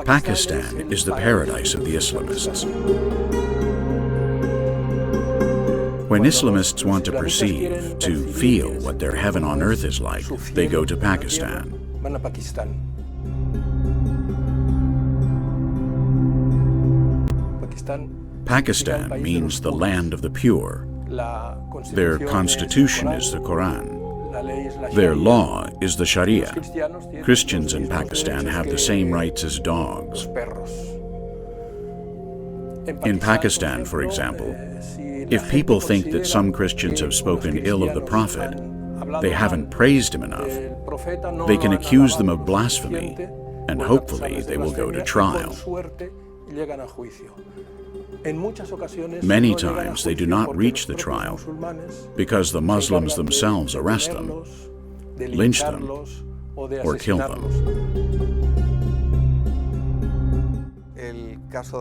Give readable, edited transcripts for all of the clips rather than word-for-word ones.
Pakistan is the paradise of the Islamists. When Islamists want to perceive, to feel what their heaven on earth is like, they go to Pakistan. Pakistan means the land of the pure. Their constitution is the Quran. Their law is the Sharia. Christians in Pakistan have the same rights as dogs. In Pakistan, for example, if people think that some Christians have spoken ill of the Prophet, they haven't praised him enough, they can accuse them of blasphemy, and hopefully they will go to trial. Many times they do not reach the trial because the Muslims themselves arrest them, lynch them, or kill them.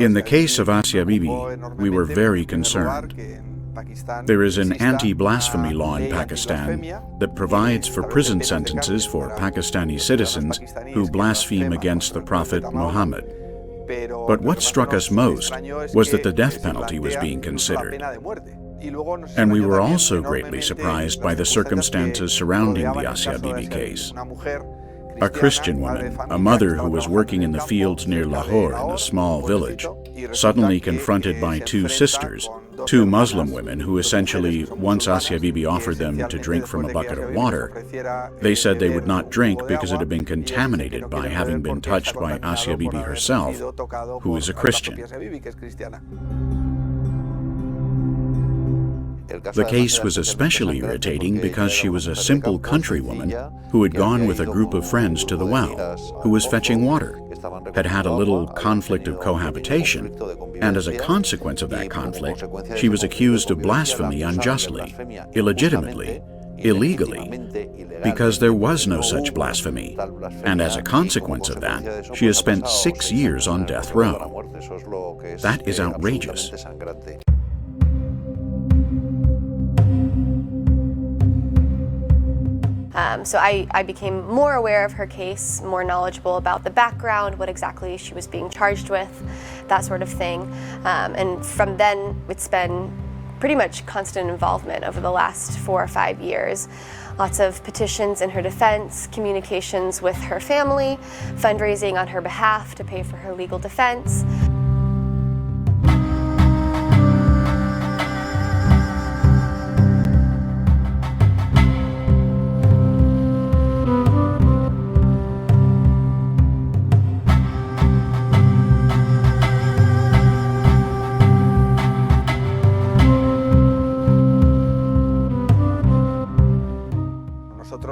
In the case of Asia Bibi, we were very concerned. There is an anti-blasphemy law in Pakistan that provides for prison sentences for Pakistani citizens who blaspheme against the Prophet Muhammad. But what struck us most was that the death penalty was being considered. And we were also greatly surprised by the circumstances surrounding the Asia Bibi case. A Christian woman, a mother who was working in the fields near Lahore in a small village, suddenly confronted by two sisters, two Muslim women who essentially, once Asia Bibi offered them to drink from a bucket of water, they said they would not drink because it had been contaminated by having been touched by Asia Bibi herself, who is a Christian. The case was especially irritating because she was a simple countrywoman who had gone with a group of friends to the well, who was fetching water, had had a little conflict of cohabitation, and as a consequence of that conflict, she was accused of blasphemy unjustly, illegitimately, illegally, because there was no such blasphemy, and as a consequence of that, she has spent 6 years on death row. That is outrageous. So I became more aware of her case, more knowledgeable about the background, what exactly she was being charged with, that sort of thing. And from then, it's been pretty much constant involvement over the last 4 or 5 years. Lots of petitions in her defense, communications with her family, fundraising on her behalf to pay for her legal defense.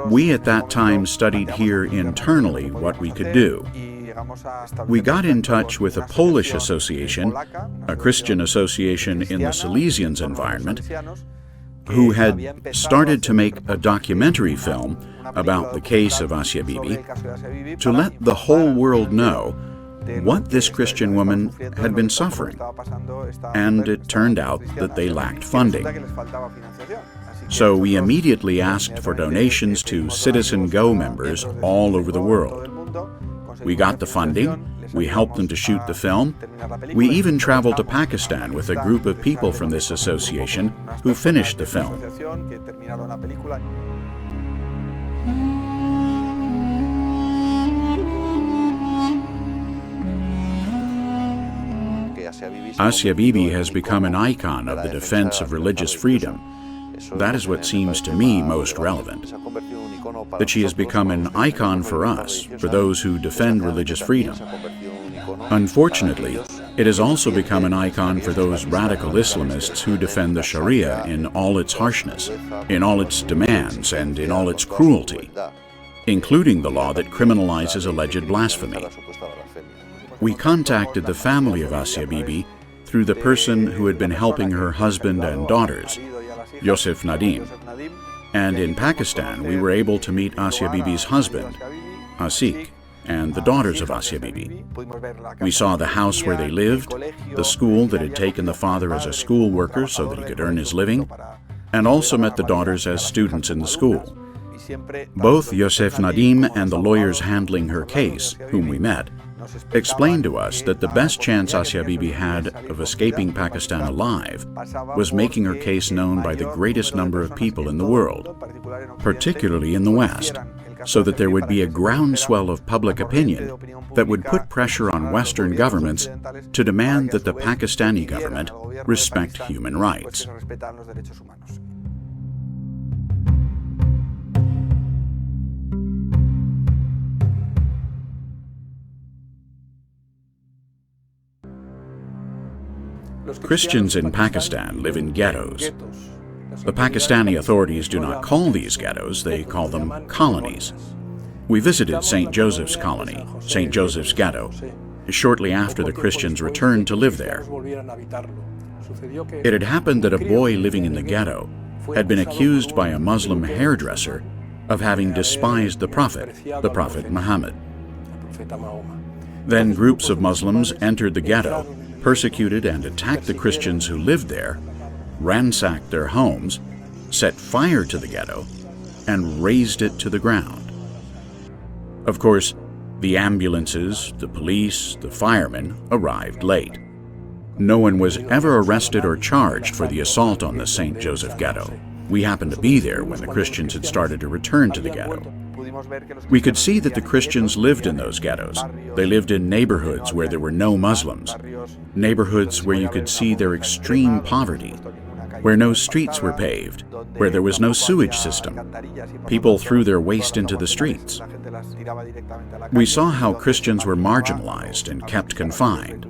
We at that time studied here internally what we could do. We got in touch with a Polish association, a Christian association in the Silesians environment, who had started to make a documentary film about the case of Asia Bibi to let the whole world know what this Christian woman had been suffering. And it turned out that they lacked funding. So we immediately asked for donations to CitizenGO members all over the world. We got the funding, we helped them to shoot the film, we even traveled to Pakistan with a group of people from this association who finished the film. Asia Bibi has become an icon of the defense of religious freedom. That is what seems to me most relevant. That she has become an icon for us, for those who defend religious freedom. Unfortunately, it has also become an icon for those radical Islamists who defend the Sharia in all its harshness, in all its demands, and in all its cruelty, including the law that criminalizes alleged blasphemy. We contacted the family of Asia Bibi through the person who had been helping her husband and daughters, Yosef Nadim. And in Pakistan, we were able to meet Asia Bibi's husband, Asik, and the daughters of Asia Bibi. We saw the house where they lived, the school that had taken the father as a school worker so that he could earn his living, and also met the daughters as students in the school. Both Yosef Nadim and the lawyers handling her case, whom we met, explained to us that the best chance Asia Bibi had of escaping Pakistan alive was making her case known by the greatest number of people in the world, particularly in the West, so that there would be a groundswell of public opinion that would put pressure on Western governments to demand that the Pakistani government respect human rights. Christians in Pakistan live in ghettos. The Pakistani authorities do not call these ghettos, they call them colonies. We visited St. Joseph's Colony, St. Joseph's Ghetto, shortly after the Christians returned to live there. It had happened that a boy living in the ghetto had been accused by a Muslim hairdresser of having despised the Prophet Muhammad. Then groups of Muslims entered the ghetto, persecuted and attacked the Christians who lived there, ransacked their homes, set fire to the ghetto, and razed it to the ground. Of course, the ambulances, the police, the firemen arrived late. No one was ever arrested or charged for the assault on the St. Joseph Ghetto. We happened to be there when the Christians had started to return to the ghetto. We could see that the Christians lived in those ghettos. They lived in neighborhoods where there were no Muslims, neighborhoods where you could see their extreme poverty, where no streets were paved, where there was no sewage system. People threw their waste into the streets. We saw how Christians were marginalized and kept confined.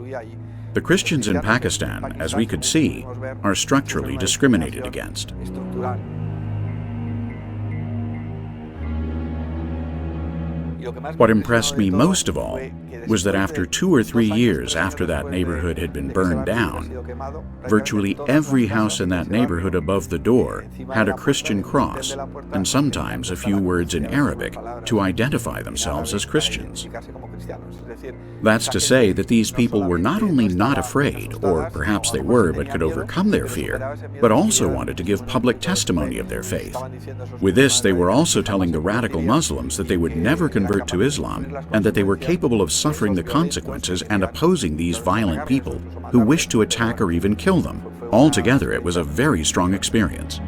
The Christians in Pakistan, as we could see, are structurally discriminated against. What impressed me most of all was that after 2 or 3 years after that neighborhood had been burned down, virtually every house in that neighborhood above the door had a Christian cross and sometimes a few words in Arabic to identify themselves as Christians. That's to say that these people were not only not afraid, or perhaps they were but could overcome their fear, but also wanted to give public testimony of their faith. With this, they were also telling the radical Muslims that they would never convert to Islam and that they were capable of suffering the consequences and opposing these violent people who wished to attack or even kill them. Altogether, it was a very strong experience.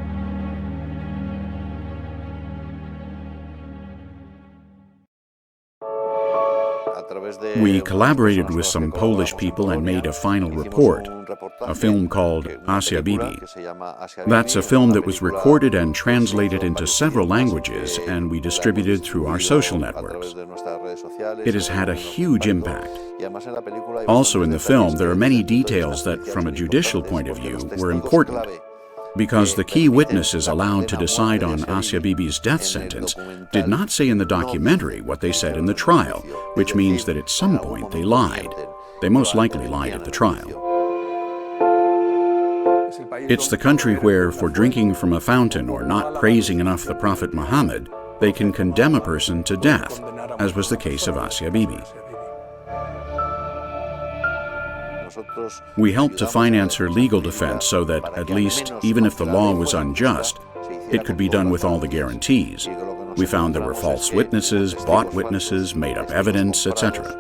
We collaborated with some Polish people and made a final report, a film called Asia Bibi. That's a film that was recorded and translated into several languages, and we distributed through our social networks. It has had a huge impact. Also in the film, there are many details that, from a judicial point of view, were important, because the key witnesses allowed to decide on Asia Bibi's death sentence did not say in the documentary what they said in the trial, which means that at some point they lied. They most likely lied at the trial. It's the country where, for drinking from a fountain or not praising enough the Prophet Muhammad, they can condemn a person to death, as was the case of Asia Bibi. We helped to finance her legal defense so that, at least, even if the law was unjust, it could be done with all the guarantees. We found there were false witnesses, bought witnesses, made-up evidence, etc.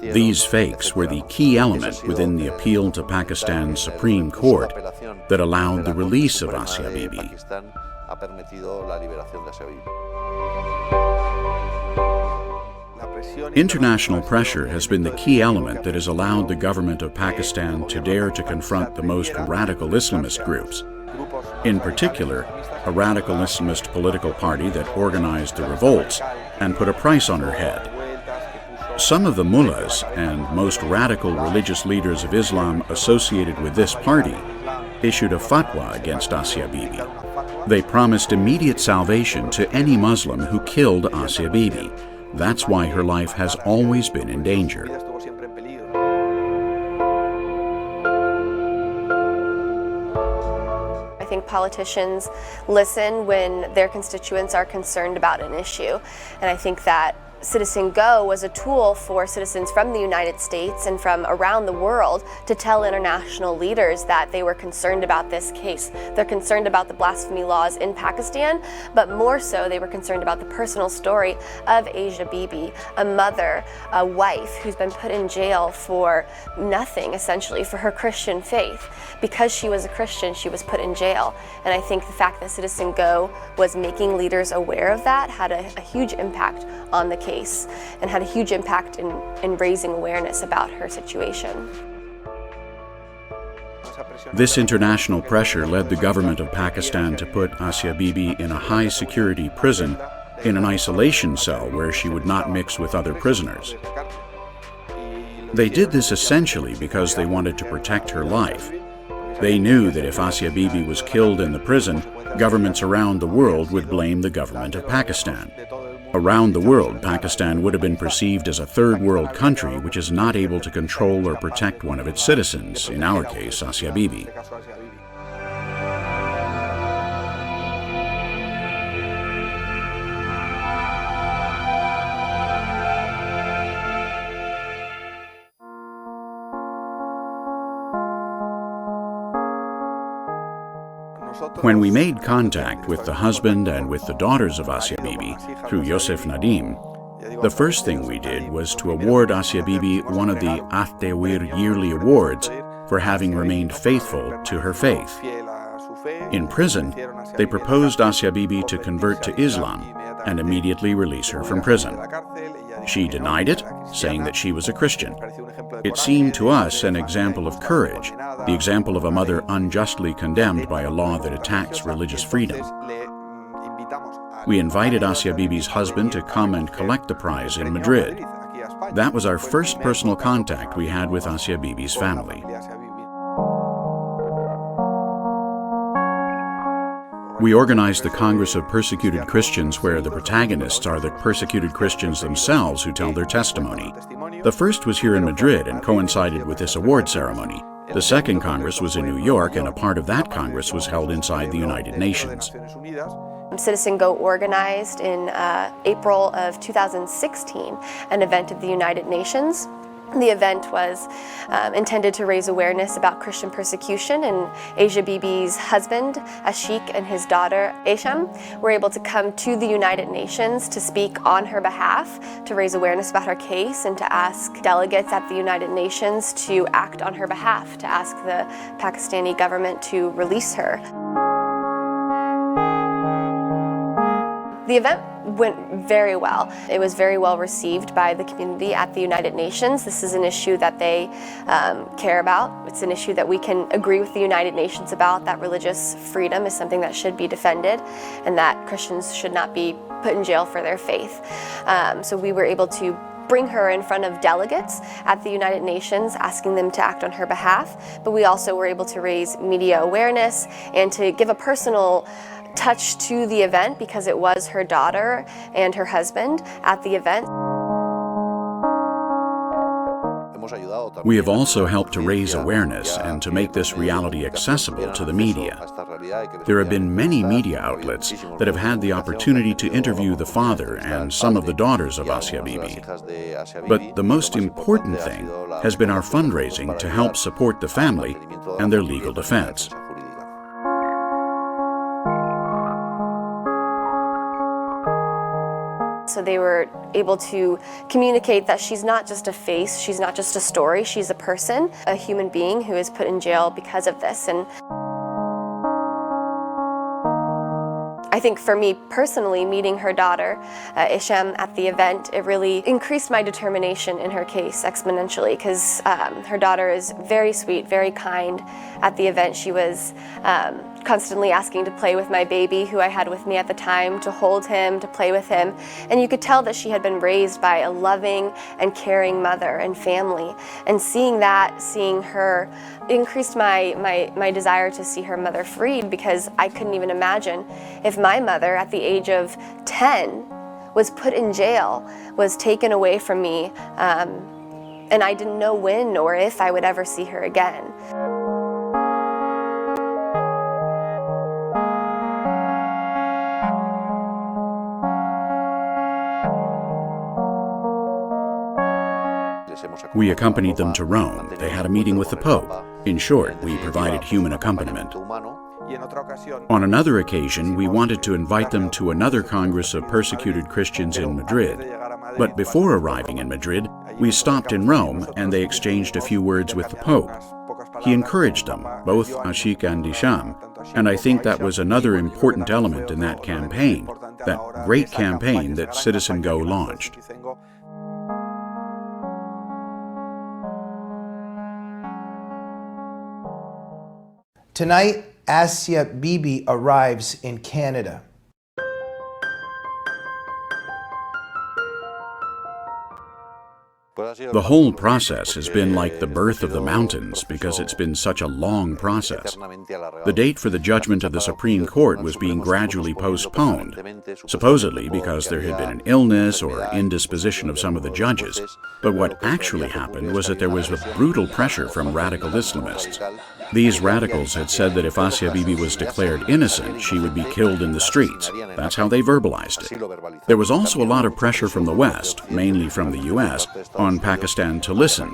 These fakes were the key element within the appeal to Pakistan's Supreme Court that allowed the release of Asia Bibi. International pressure has been the key element that has allowed the government of Pakistan to dare to confront the most radical Islamist groups. In particular, a radical Islamist political party that organized the revolts and put a price on her head. Some of the mullahs and most radical religious leaders of Islam associated with this party issued a fatwa against Asia Bibi. They promised immediate salvation to any Muslim who killed Asia Bibi. That's why her life has always been in danger. I think politicians listen when their constituents are concerned about an issue, and I think that CitizenGO was a tool for citizens from the United States and from around the world to tell international leaders that they were concerned about this case. They're concerned about the blasphemy laws in Pakistan, but more so they were concerned about the personal story of Asia Bibi, a mother, a wife who's been put in jail for nothing, essentially, for her Christian faith. Because she was a Christian, she was put in jail. And I think the fact that CitizenGO was making leaders aware of that had a huge impact on the case and had a huge impact in raising awareness about her situation. This international pressure led the government of Pakistan to put Asia Bibi in a high-security prison in an isolation cell where she would not mix with other prisoners. They did this essentially because they wanted to protect her life. They knew that if Asia Bibi was killed in the prison, governments around the world would blame the government of Pakistan. Around the world, Pakistan would have been perceived as a third world country which is not able to control or protect one of its citizens, in our case, Asia Bibi. When we made contact with the husband and with the daughters of Asia Bibi through Yosef Nadim, the first thing we did was to award Asia Bibi one of the Ahtewir yearly awards for having remained faithful to her faith. In prison, they proposed Asia Bibi to convert to Islam and immediately release her from prison. She denied it, saying that she was a Christian. It seemed to us an example of courage, the example of a mother unjustly condemned by a law that attacks religious freedom. We invited Asia Bibi's husband to come and collect the prize in Madrid. That was our first personal contact we had with Asia Bibi's family. We organized the Congress of Persecuted Christians, where the protagonists are the persecuted Christians themselves who tell their testimony. The first was here in Madrid and coincided with this award ceremony. The second Congress was in New York, and a part of that Congress was held inside the United Nations. CitizenGO organized in April of 2016 an event at the United Nations. The event was intended to raise awareness about Christian persecution, and Asia Bibi's husband, Ashik, and his daughter, Esham, were able to come to the United Nations to speak on her behalf, to raise awareness about her case, and to ask delegates at the United Nations to act on her behalf, to ask the Pakistani government to release her. The event went very well. It was very well received by the community at the United Nations. This is an issue that they care about. It's an issue that we can agree with the United Nations about, that religious freedom is something that should be defended and that Christians should not be put in jail for their faith. So we were able to bring her in front of delegates at the United Nations, asking them to act on her behalf, but we also were able to raise media awareness and to give a personal touch to the event because it was her daughter and her husband at the event. We have also helped to raise awareness and to make this reality accessible to the media. There have been many media outlets that have had the opportunity to interview the father and some of the daughters of Asia Bibi. But the most important thing has been our fundraising to help support the family and their legal defense. So they were able to communicate that she's not just a face, she's not just a story, she's a person, a human being who is put in jail because of this. And I think for me personally, meeting her daughter, Isham, at the event, it really increased my determination in her case exponentially, because her daughter is very sweet, very kind. At the event, she was constantly asking to play with my baby, who I had with me at the time, to hold him, to play with him. And you could tell that she had been raised by a loving and caring mother and family. And seeing that, seeing her, increased my desire to see her mother freed, because I couldn't even imagine if my mother, at the age of 10, was put in jail, was taken away from me, and I didn't know when or if I would ever see her again. We accompanied them to Rome. They had a meeting with the Pope. In short, we provided human accompaniment. On another occasion, we wanted to invite them to another Congress of persecuted Christians in Madrid. But before arriving in Madrid, we stopped in Rome and they exchanged a few words with the Pope. He encouraged them, both Ashik and Isham, and I think that was another important element in that campaign, that great campaign that CitizenGO launched. Tonight, Asia Bibi arrives in Canada. The whole process has been like the birth of the mountains because it's been such a long process. The date for the judgment of the Supreme Court was being gradually postponed, supposedly because there had been an illness or indisposition of some of the judges. But what actually happened was that there was a brutal pressure from radical Islamists. These radicals had said that if Asia Bibi was declared innocent, she would be killed in the streets. That's how they verbalized it. There was also a lot of pressure from the West, mainly from the U.S., on Pakistan to listen.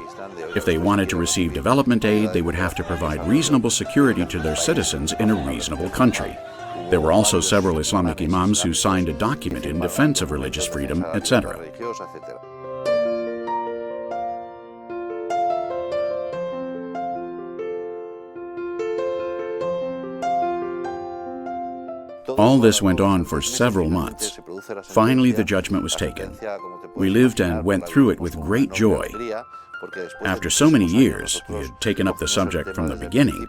If they wanted to receive development aid, they would have to provide reasonable security to their citizens in a reasonable country. There were also several Islamic imams who signed a document in defense of religious freedom, etc. All this went on for several months. Finally, the judgment was taken. We lived and went through it with great joy. After so many years, we had taken up the subject from the beginning.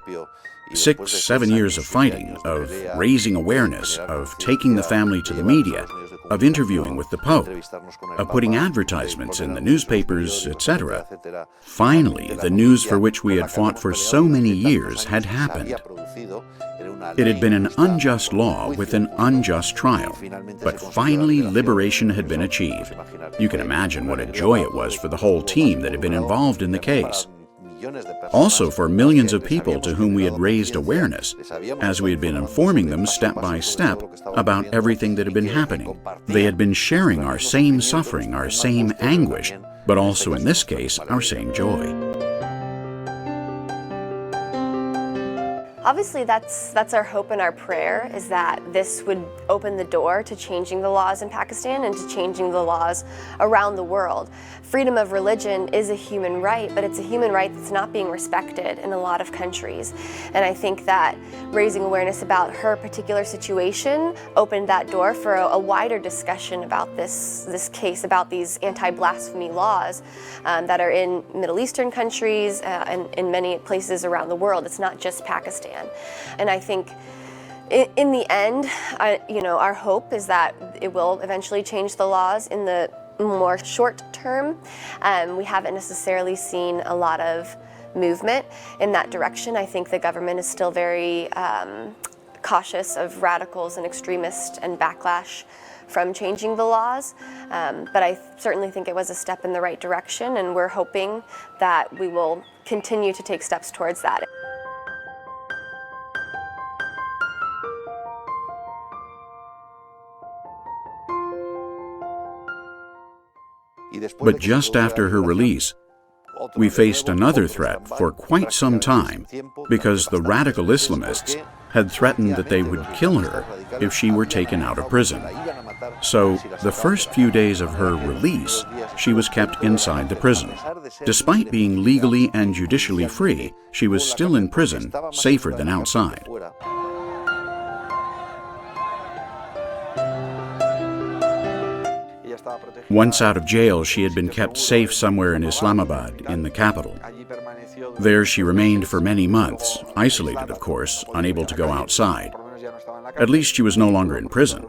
6, 7 years of fighting, of raising awareness, of taking the family to the media, of interviewing with the Pope, of putting advertisements in the newspapers, etc. Finally, the news for which we had fought for so many years had happened. It had been an unjust law with an unjust trial, but finally liberation had been achieved. You can imagine what a joy it was for the whole team that had been involved in the case. Also for millions of people to whom we had raised awareness, as we had been informing them step by step about everything that had been happening. They had been sharing our same suffering, our same anguish, but also in this case, our same joy. Obviously, that's our hope and our prayer, is that this would open the door to changing the laws in Pakistan and to changing the laws around the world. Freedom of religion is a human right, but it's a human right that's not being respected in a lot of countries. And I think that raising awareness about her particular situation opened that door for a wider discussion about this case, about these anti-blasphemy laws that are in Middle Eastern countries and in many places around the world. It's not just Pakistan. And I think in the end, our hope is that it will eventually change the laws in the more short term. We haven't necessarily seen a lot of movement in that direction. I think the government is still very cautious of radicals and extremists and backlash from changing the laws, but I certainly think it was a step in the right direction, and we're hoping that we will continue to take steps towards that. But just after her release, we faced another threat for quite some time because the radical Islamists had threatened that they would kill her if she were taken out of prison. So, the first few days of her release, she was kept inside the prison. Despite being legally and judicially free, she was still in prison, safer than outside. Once out of jail, she had been kept safe somewhere in Islamabad, in the capital. There she remained for many months, isolated, of course, unable to go outside. At least she was no longer in prison.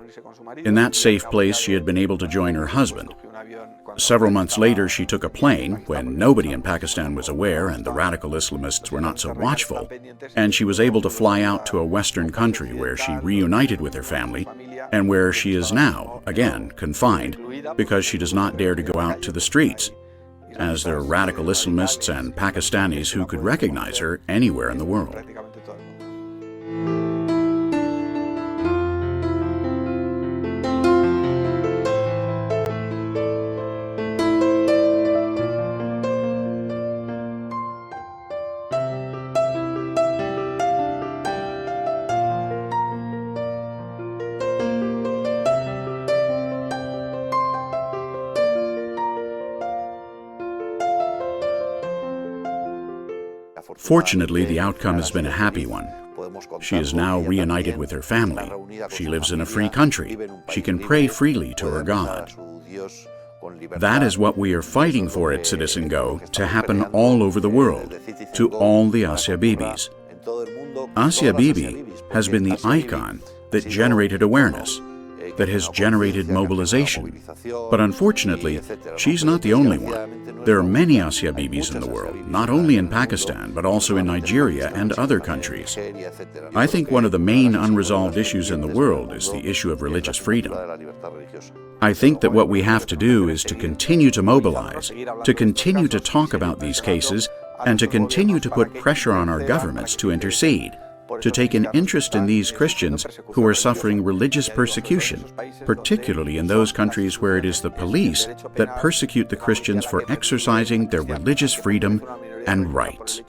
In that safe place, she had been able to join her husband. Several months later, she took a plane, when nobody in Pakistan was aware and the radical Islamists were not so watchful, and she was able to fly out to a Western country where she reunited with her family, and where she is now, again, confined, because she does not dare to go out to the streets, as there are radical Islamists and Pakistanis who could recognize her anywhere in the world. Fortunately, the outcome has been a happy one. She is now reunited with her family. She lives in a free country. She can pray freely to her God. That is what we are fighting for at CitizenGO to happen all over the world, to all the Asia Bibis. Asia Bibi has been the icon that generated awareness, that has generated mobilization. But unfortunately, she's not the only one. There are many Asia Bibis in the world, not only in Pakistan, but also in Nigeria and other countries. I think one of the main unresolved issues in the world is the issue of religious freedom. I think that what we have to do is to continue to mobilize, to continue to talk about these cases, and to continue to put pressure on our governments to intercede, to take an interest in these Christians who are suffering religious persecution, particularly in those countries where it is the police that persecute the Christians for exercising their religious freedom and rights.